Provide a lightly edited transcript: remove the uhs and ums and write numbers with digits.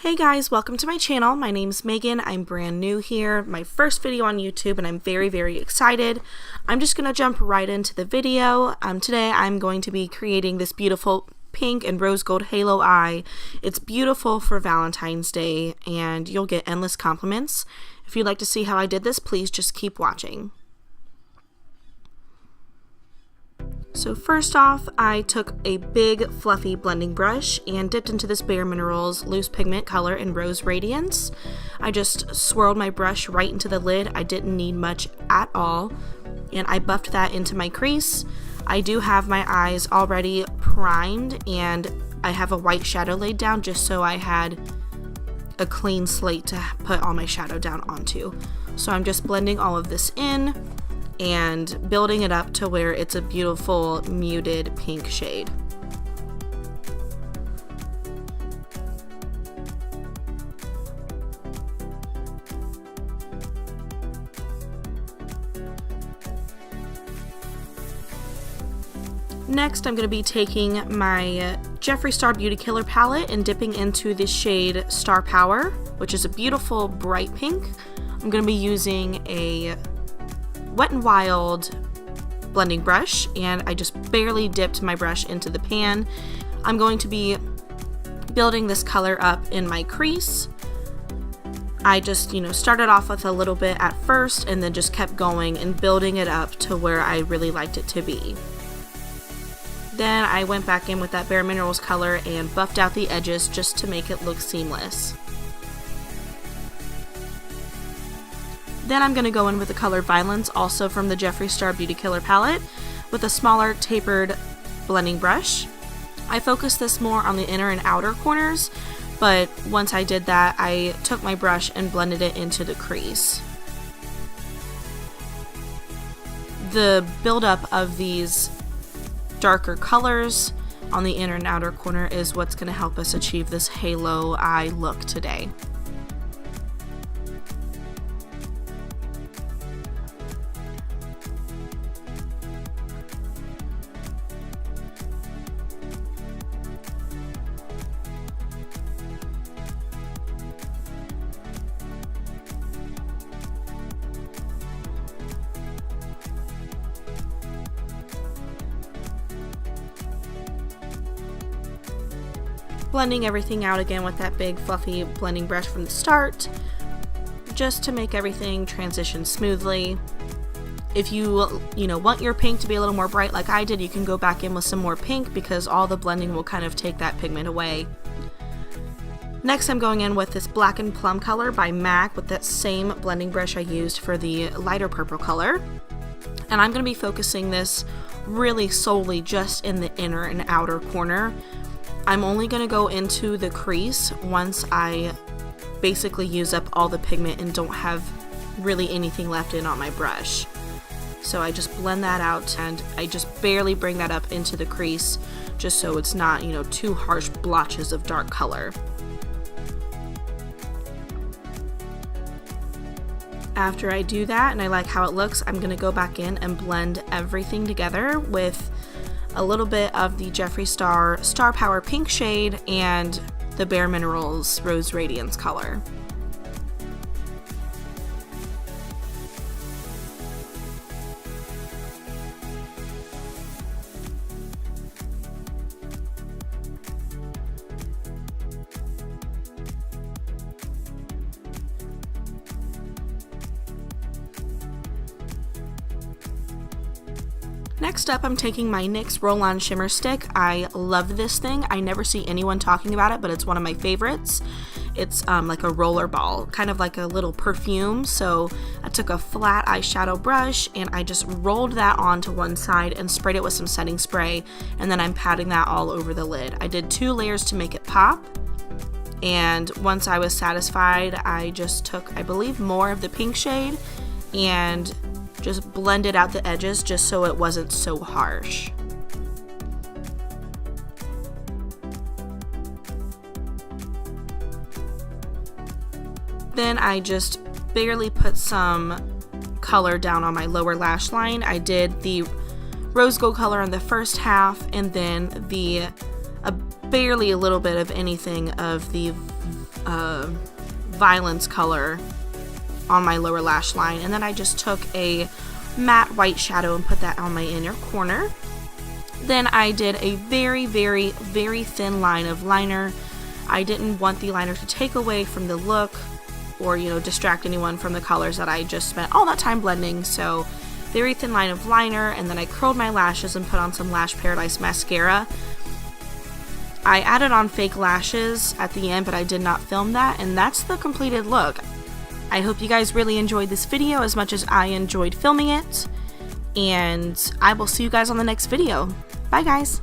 Hey guys, welcome to my channel. My name's Megan. I'm brand new here, my first video on YouTube, and I'm very excited. I'm just gonna jump right into the video. Today I'm going to be creating this beautiful pink and rose gold halo eye. It's beautiful for Valentine's Day and you'll get endless compliments. If you'd like to see how I did this, please just keep watching. So first off, I took a big fluffy blending brush and dipped into this Bare Minerals loose pigment color in Rose Radiance. I just swirled my brush right into the lid. I didn't need much at all, and I buffed that into my crease. I do have my eyes already primed and I have a white shadow laid down just so I had a clean slate to put all my shadow down onto. So I'm just blending all of this in and building it up to where it's a beautiful muted pink shade. Next, I'm going to be taking my Jeffree Star Beauty Killer palette and dipping into the shade Star Power, which is a beautiful bright pink. I'm going to be using a Wet n Wild blending brush, and I just barely dipped my brush into the pan. I'm going to be building this color up in my crease. I just, started off with a little bit at first and then just kept going and building it up to where I really liked it to be. Then I went back in with that Bare Minerals color and buffed out the edges just to make it look seamless. Then I'm going to go in with the color Violence, also from the Jeffree Star Beauty Killer palette, with a smaller tapered blending brush. I focused this more on the inner and outer corners, but once I did that, I took my brush and blended it into the crease. The buildup of these darker colors on the inner and outer corner is what's going to help us achieve this halo eye look today. Blending everything out again with that big fluffy blending brush from the start, just to make everything transition smoothly. If you want your pink to be a little more bright like I did, you can go back in with some more pink because all the blending will kind of take that pigment away. Next, I'm going in with this Blackened Plum color by MAC with that same blending brush I used for the lighter purple color. And I'm going to be focusing this really solely just in the inner and outer corner. I'm only going to go into the crease once I basically use up all the pigment and don't have really anything left in on my brush. So I just blend that out and I just barely bring that up into the crease just so it's not, too harsh blotches of dark color. After I do that and I like how it looks, I'm going to go back in and blend everything together with a little bit of the Jeffree Star Power pink shade and the Bare Minerals Rose Radiance color. Next up, I'm taking my NYX Roll-On Shimmer Stick. I love this thing. I never see anyone talking about it, but it's one of my favorites. It's like a roller ball, kind of like a little perfume. So I took a flat eyeshadow brush and I just rolled that onto one side and sprayed it with some setting spray, and then I'm patting that all over the lid. I did 2 layers to make it pop, and once I was satisfied, I just took, I believe, more of the pink shade and just blended out the edges just so it wasn't so harsh. Then I just barely put some color down on my lower lash line. I did the rose gold color on the first half and then barely a little bit of anything of the Violence color on my lower lash line, and then I just took a matte white shadow and put that on my inner corner. Then I did a very, very, very thin line of liner. I didn't want the liner to take away from the look or, you know, distract anyone from the colors that I just spent all that time blending. So very thin line of liner, and then I curled my lashes and put on some Lash Paradise mascara. I added on fake lashes at the end, but I did not film that, and that's the completed look. I hope you guys really enjoyed this video as much as I enjoyed filming it, and I will see you guys on the next video. Bye guys!